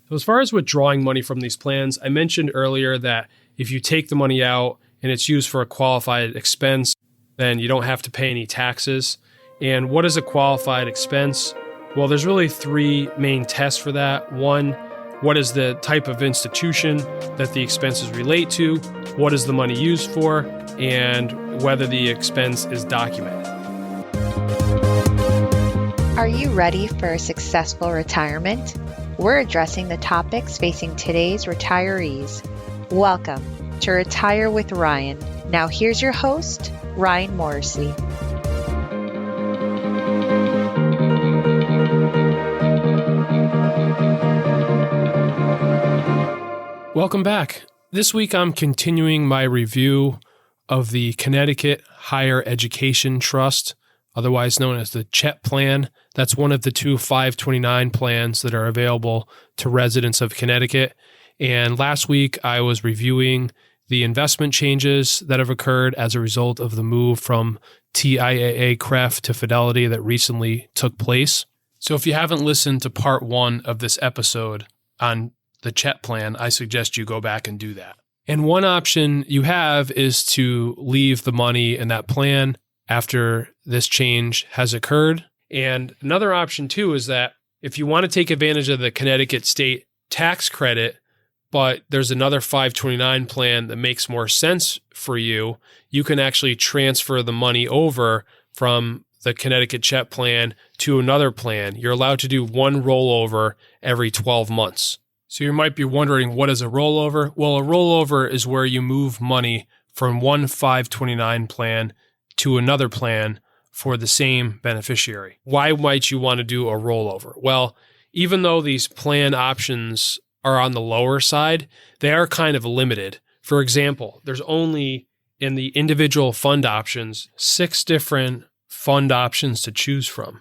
So as far as withdrawing money from these plans, I mentioned earlier that if you take the money out and it's used for a qualified expense, then you don't have to pay any taxes. And what is a qualified expense? Well, there's really three main tests for that. One, what is the type of institution that the expenses relate to? What is the money used for? And whether the expense is documented. Are you ready for a successful retirement? We're addressing the topics facing today's retirees. Welcome to Retire with Ryan. Now here's your host, Ryan Morrissey. Welcome back. This week I'm continuing my review of the Connecticut Higher Education Trust, otherwise known as the CHET plan. That's one of the two 529 plans that are available to residents of Connecticut. And last week I was reviewing the investment changes that have occurred as a result of the move from TIAA-CREF to Fidelity that recently took place. So if you haven't listened to part one of this episode on the CHET plan, I suggest you go back and do that. And one option you have is to leave the money in that plan after this change has occurred. And another option too is that if you want to take advantage of the Connecticut state tax credit, but there's another 529 plan that makes more sense for you, you can actually transfer the money over from the Connecticut CHET plan to another plan. You're allowed to do one rollover every 12 months. So you might be wondering, what is a rollover? Well, a rollover is where you move money from one 529 plan to another plan for the same beneficiary. Why might you want to do a rollover? Well, even though these plan options are on the lower side, they are kind of limited. For example, there's only in the individual fund options 6 different fund options to choose from.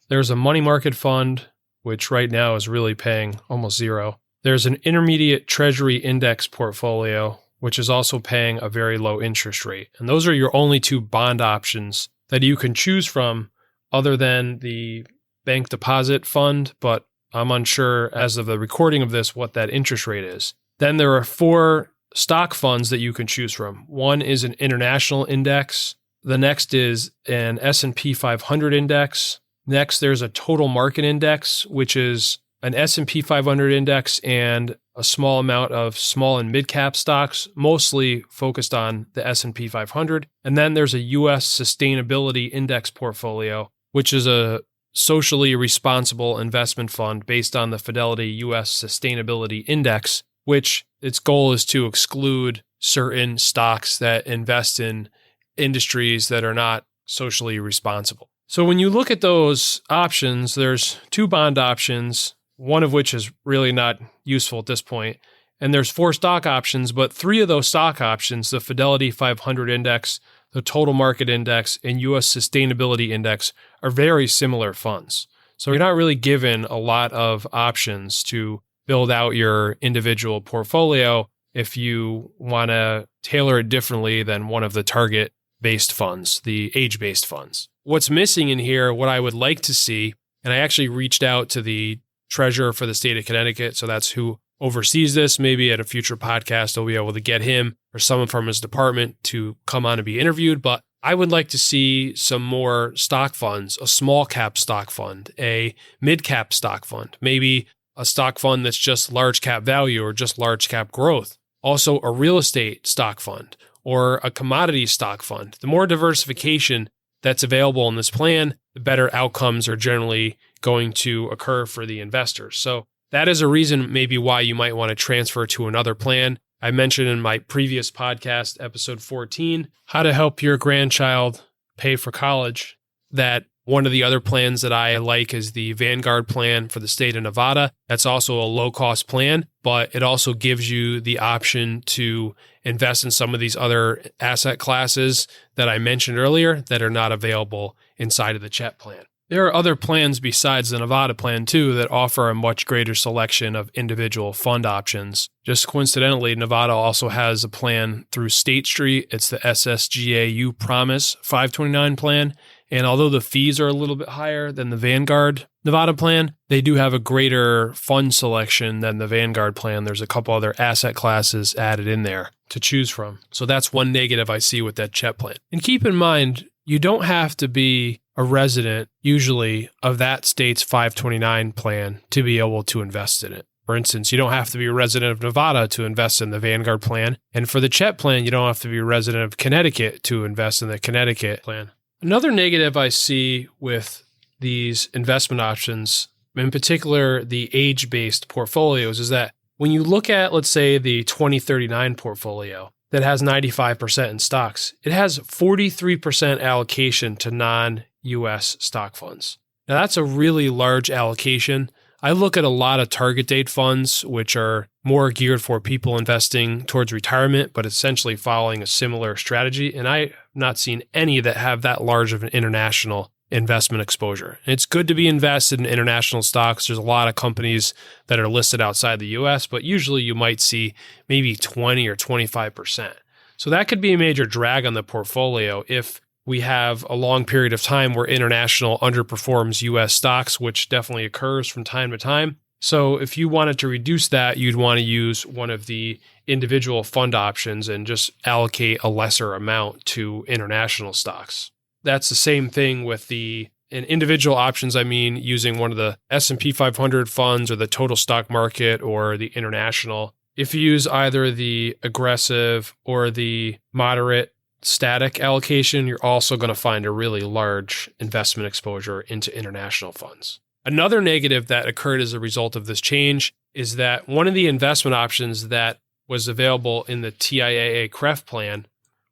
There's a money market fund, which right now is really paying almost zero. There's an intermediate treasury index portfolio, which is also paying a very low interest rate. And those are your only 2 bond options that you can choose from other than the bank deposit fund, but I'm unsure as of the recording of this what that interest rate is. Then there are 4 stock funds that you can choose from. One is an international index. The next is an S&P 500 index. Next, there's a total market index, which is an S&P 500 index and a small amount of small and mid-cap stocks, mostly focused on the S&P 500. And then there's a U.S. Sustainability Index portfolio, which is a socially responsible investment fund based on the Fidelity U.S. Sustainability Index, which its goal is to exclude certain stocks that invest in industries that are not socially responsible. So when you look at those options, there's 2 bond options, one of which is really not useful at this point. And there's 4 stock options, but 3 of those stock options, the Fidelity 500 Index, the Total Market Index, and U.S. Sustainability Index, are very similar funds. So you're not really given a lot of options to build out your individual portfolio if you want to tailor it differently than one of the target-based funds, the age-based funds. What's missing in here, what I would like to see, and I actually reached out to the treasurer for the state of Connecticut, so that's who oversees this. Maybe at a future podcast, I'll be able to get him or someone from his department to come on and be interviewed. But I would like to see some more stock funds, a small cap stock fund, a mid cap stock fund, maybe a stock fund that's just large cap value or just large cap growth. Also a real estate stock fund or a commodity stock fund. The more diversification that's available in this plan, the better outcomes are generally going to occur for the investors. So that is a reason maybe why you might want to transfer to another plan. I mentioned in my previous podcast, episode 14, how to help your grandchild pay for college, that one of the other plans that I like is the Vanguard plan for the state of Nevada. That's also a low-cost plan, but it also gives you the option to invest in some of these other asset classes that I mentioned earlier that are not available inside of the CHET plan. There are other plans besides the Nevada plan, too, that offer a much greater selection of individual fund options. Just coincidentally, Nevada also has a plan through State Street. It's the SSGAU Promise 529 plan, And although the fees are a little bit higher than the Vanguard Nevada plan, they do have a greater fund selection than the Vanguard plan. There's a couple other asset classes added in there to choose from. So that's one negative I see with that CHET plan. And keep in mind, you don't have to be a resident, usually, of that state's 529 plan to be able to invest in it. For instance, you don't have to be a resident of Nevada to invest in the Vanguard plan. And for the CHET plan, you don't have to be a resident of Connecticut to invest in the Connecticut plan. Another negative I see with these investment options, in particular the age-based portfolios, is that when you look at, let's say, the 2039 portfolio that has 95% in stocks, it has 43% allocation to non-US stock funds. Now, that's a really large allocation. I look at a lot of target date funds, which are more geared for people investing towards retirement, but essentially following a similar strategy. And I have not seen any that have that large of an international investment exposure. And it's good to be invested in international stocks. There's a lot of companies that are listed outside the US, but usually you might see maybe 20 or 25%. So that could be a major drag on the portfolio if we have a long period of time where international underperforms US stocks, which definitely occurs from time to time. So if you wanted to reduce that, you'd want to use one of the individual fund options and just allocate a lesser amount to international stocks. That's the same thing with in individual options. I mean, using one of the S&P 500 funds or the total stock market or the international. If you use either the aggressive or the moderate static allocation, you're also going to find a really large investment exposure into international funds. Another negative that occurred as a result of this change is that one of the investment options that was available in the TIAA CREF plan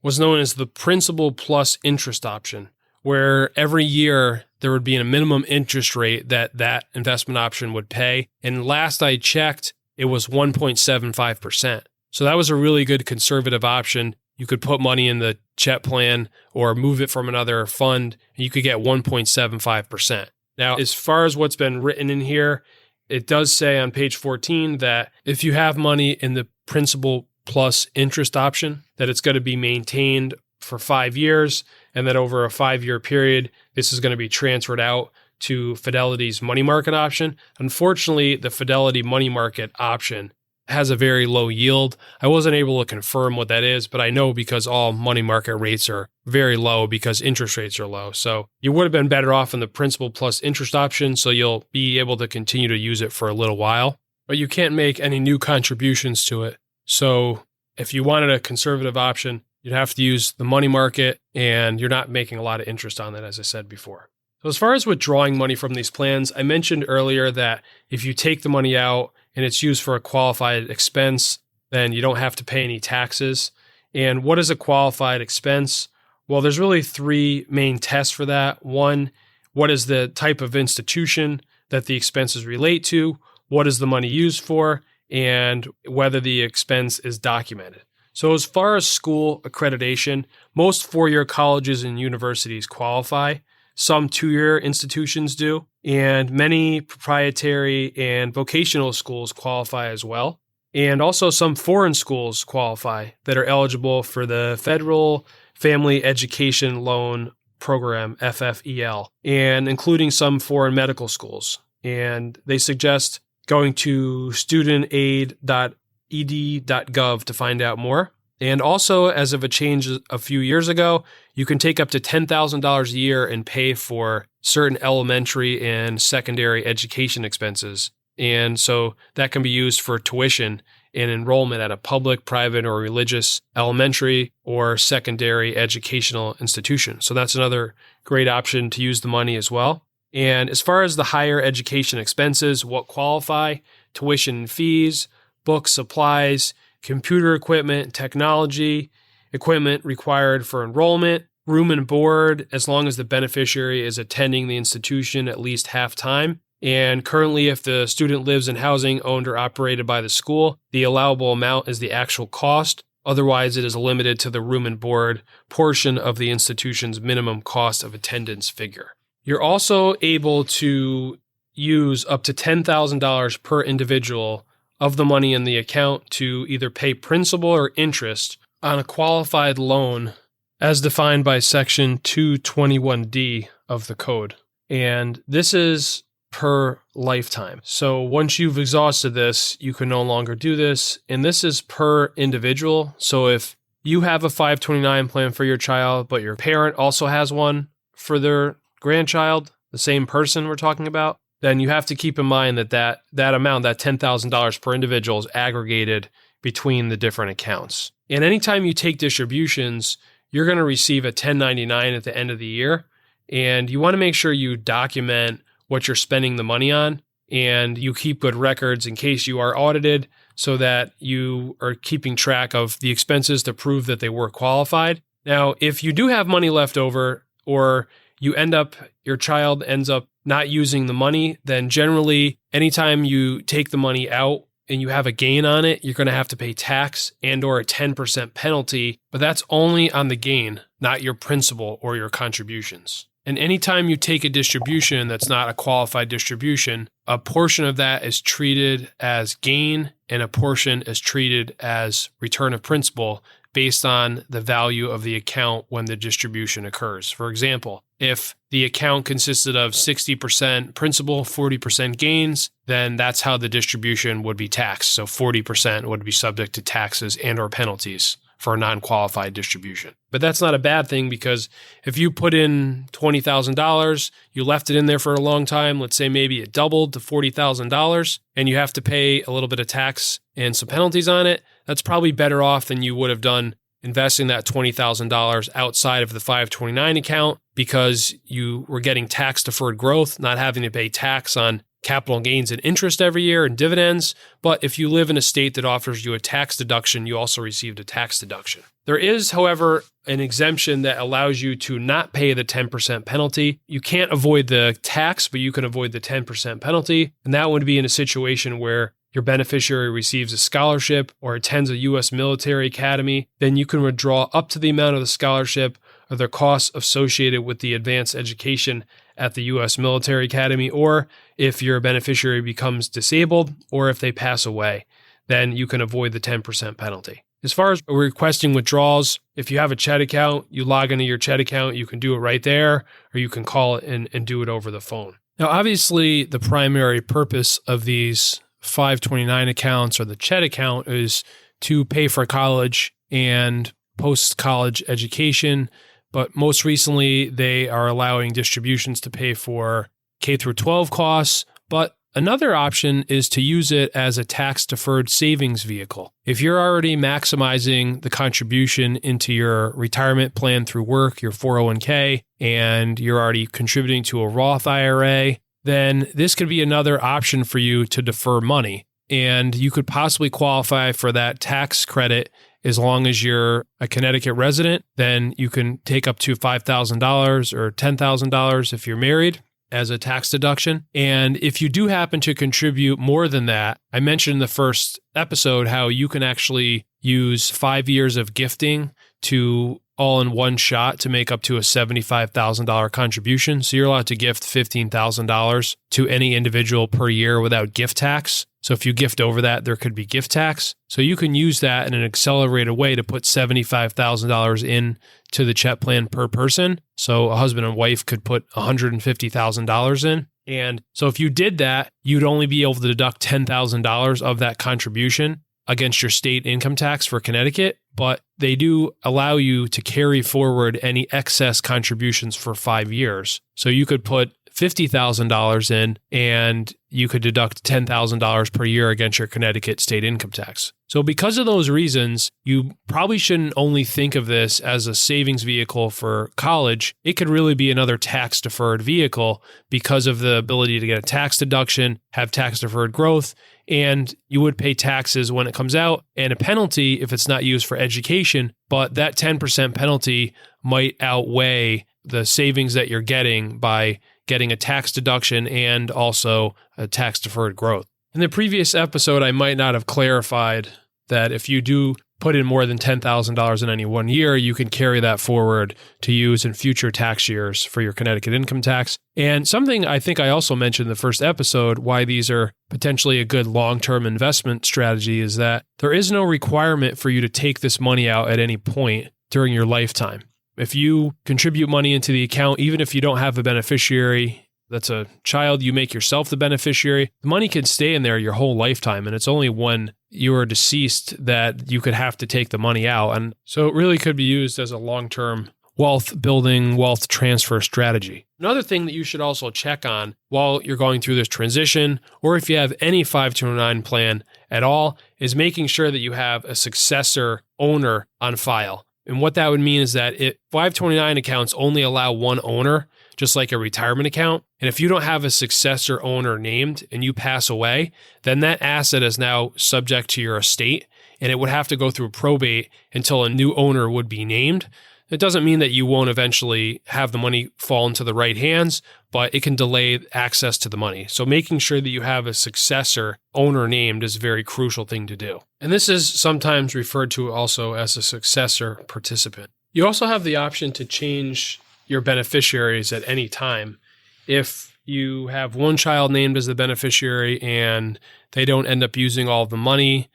was known as the principal plus interest option, where every year there would be a minimum interest rate that investment option would pay. And last I checked, it was 1.75%. So that was a really good conservative option. You could put money in the CHET plan or move it from another fund, and you could get 1.75%. Now, as far as what's been written in here, it does say on page 14 that if you have money in the principal plus interest option, that it's going to be maintained for 5 years, and that over a 5-year period, this is going to be transferred out to Fidelity's money market option. Unfortunately, the Fidelity money market option has a very low yield. I wasn't able to confirm what that is, but I know because all money market rates are very low because interest rates are low. So you would have been better off in the principal plus interest option, so you'll be able to continue to use it for a little while, but you can't make any new contributions to it. So if you wanted a conservative option, you'd have to use the money market, and you're not making a lot of interest on that, as I said before. So as far as withdrawing money from these plans, I mentioned earlier that if you take the money out and it's used for a qualified expense, then you don't have to pay any taxes. And what is a qualified expense? Well, there's really 3 main tests for that. One, what is the type of institution that the expenses relate to? What is the money used for? And whether the expense is documented. So as far as school accreditation, most 4-year colleges and universities qualify. Some 2-year institutions do, and many proprietary and vocational schools qualify as well. And also some foreign schools qualify that are eligible for the Federal Family Education Loan Program, FFEL, and including some foreign medical schools. And they suggest going to studentaid.ed.gov to find out more. And also, as of a change a few years ago, you can take up to $10,000 a year and pay for certain elementary and secondary education expenses. And so that can be used for tuition and enrollment at a public, private, or religious elementary or secondary educational institution. So that's another great option to use the money as well. And as far as the higher education expenses, what qualify? Tuition and fees, books, supplies, computer equipment, technology, equipment required for enrollment, room and board, as long as the beneficiary is attending the institution at least half time. And currently, if the student lives in housing owned or operated by the school, the allowable amount is the actual cost. Otherwise, it is limited to the room and board portion of the institution's minimum cost of attendance figure. You're also able to use up to $10,000 per individual of the money in the account to either pay principal or interest on a qualified loan as defined by Section 221D of the code. And this is per lifetime. So once you've exhausted this, you can no longer do this. And this is per individual. So if you have a 529 plan for your child, but your parent also has one for their grandchild, the same person we're talking about, then you have to keep in mind that amount, that $10,000 per individual, is aggregated between the different accounts. And anytime you take distributions, you're going to receive a 1099 at the end of the year. And you want to make sure you document what you're spending the money on, and you keep good records in case you are audited so that you are keeping track of the expenses to prove that they were qualified. Now, if you do have money left over, or your child ends up not using the money, then generally anytime you take the money out and you have a gain on it, you're going to have to pay tax and or a 10% penalty, but that's only on the gain, not your principal or your contributions. And anytime you take a distribution that's not a qualified distribution, a portion of that is treated as gain and a portion is treated as return of principal based on the value of the account when the distribution occurs. For example, if the account consisted of 60% principal, 40% gains, then that's how the distribution would be taxed. So 40% would be subject to taxes and or penalties for a non-qualified distribution. But that's not a bad thing, because if you put in $20,000, you left it in there for a long time, let's say maybe it doubled to $40,000, and you have to pay a little bit of tax and some penalties on it, that's probably better off than you would have done investing that $20,000 outside of the 529 account, because you were getting tax deferred growth, not having to pay tax on capital gains and interest every year and dividends. But if you live in a state that offers you a tax deduction, you also received a tax deduction. There is, however, an exemption that allows you to not pay the 10% penalty. You can't avoid the tax, but you can avoid the 10% penalty. And that would be in a situation where your beneficiary receives a scholarship or attends a U.S. military academy. Then you can withdraw up to the amount of the scholarship or the costs associated with the advanced education at the U.S. military academy, or if your beneficiary becomes disabled or if they pass away, then you can avoid the 10% penalty. As far as requesting withdrawals, if you have a CHET account, you log into your CHET account, you can do it right there, or you can call it and do it over the phone. Now, obviously, the primary purpose of these 529 accounts or the CHET account is to pay for college and post-college education. But most recently, they are allowing distributions to pay for K through 12 costs. But another option is to use it as a tax-deferred savings vehicle. If you're already maximizing the contribution into your retirement plan through work, your 401k, and you're already contributing to a Roth IRA, then this could be another option for you to defer money. And you could possibly qualify for that tax credit as long as you're a Connecticut resident. Then you can take up to $5,000 or $10,000 if you're married as a tax deduction. And if you do happen to contribute more than that, I mentioned in the first episode how you can actually use 5 years of gifting to all in one shot to make up to a $75,000 contribution. So you're allowed to gift $15,000 to any individual per year without gift tax. So if you gift over that, there could be gift tax. So you can use that in an accelerated way to put $75,000 in to the CHET plan per person. So a husband and wife could put $150,000 in. And so if you did that, you'd only be able to deduct $10,000 of that contribution against your state income tax for Connecticut, but they do allow you to carry forward any excess contributions for 5 years. So you could put $50,000 in and you could deduct $10,000 per year against your Connecticut state income tax. So because of those reasons, you probably shouldn't only think of this as a savings vehicle for college. It could really be another tax deferred vehicle because of the ability to get a tax deduction, have tax deferred growth, and you would pay taxes when it comes out and a penalty if it's not used for education. But that 10% penalty might outweigh the savings that you're getting by getting a tax deduction and also a tax deferred growth. In the previous episode, I might not have clarified that if you do put in more than $10,000 in any 1 year, you can carry that forward to use in future tax years for your Connecticut income tax. And something I think I also mentioned in the first episode, why these are potentially a good long-term investment strategy, is that there is no requirement for you to take this money out at any point during your lifetime. If you contribute money into the account, even if you don't have a beneficiary that's a child, you make yourself the beneficiary, the money can stay in there your whole lifetime. And it's only when you are deceased that you could have to take the money out. And so it really could be used as a long-term wealth building, wealth transfer strategy. Another thing that you should also check on while you're going through this transition, or if you have any 529 plan at all, is making sure that you have a successor owner on file. And what that would mean is that 529 accounts only allow one owner, just like a retirement account. And if you don't have a successor owner named and you pass away, then that asset is now subject to your estate, and it would have to go through probate until a new owner would be named. It doesn't mean that you won't eventually have the money fall into the right hands, but it can delay access to the money. So making sure that you have a successor owner named is a very crucial thing to do. And this is sometimes referred to also as a successor participant. You also have the option to change your beneficiaries at any time. If you have one child named as the beneficiary and they don't end up using all of the money,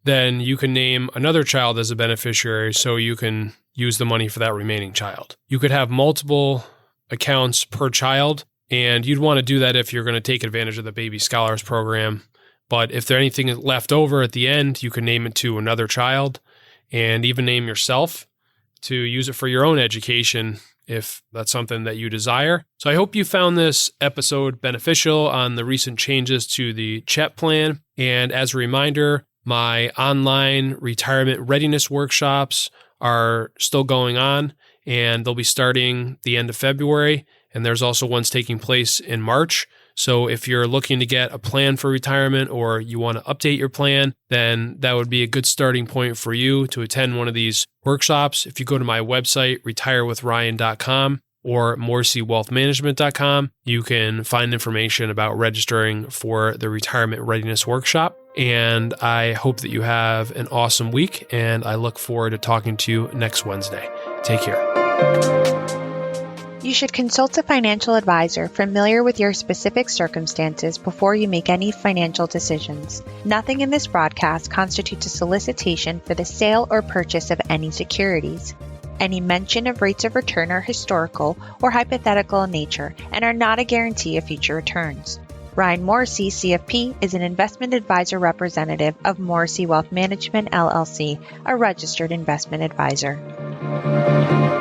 then you can name another child as a beneficiary so you can use the money for that remaining child. You could have multiple accounts per child, and you'd want to do that if you're going to take advantage of the Baby Scholars Program. But if there's anything left over at the end, you can name it to another child and even name yourself to use it for your own education if that's something that you desire. So I hope you found this episode beneficial on the recent changes to the CHET plan. And as a reminder, my online retirement readiness workshops are still going on, and they'll be starting the end of February. And there's also ones taking place in March. So if you're looking to get a plan for retirement or you want to update your plan, then that would be a good starting point for you to attend one of these workshops. If you go to my website, retirewithryan.com or morrisseywealthmanagement.com, you can find information about registering for the Retirement Readiness Workshop. And I hope that you have an awesome week, and I look forward to talking to you next Wednesday. Take care. You should consult a financial advisor familiar with your specific circumstances before you make any financial decisions. Nothing in this broadcast constitutes a solicitation for the sale or purchase of any securities. Any mention of rates of return are historical or hypothetical in nature and are not a guarantee of future returns. Ryan Morrissey, CFP, is an investment advisor representative of Morrissey Wealth Management, LLC, a registered investment advisor.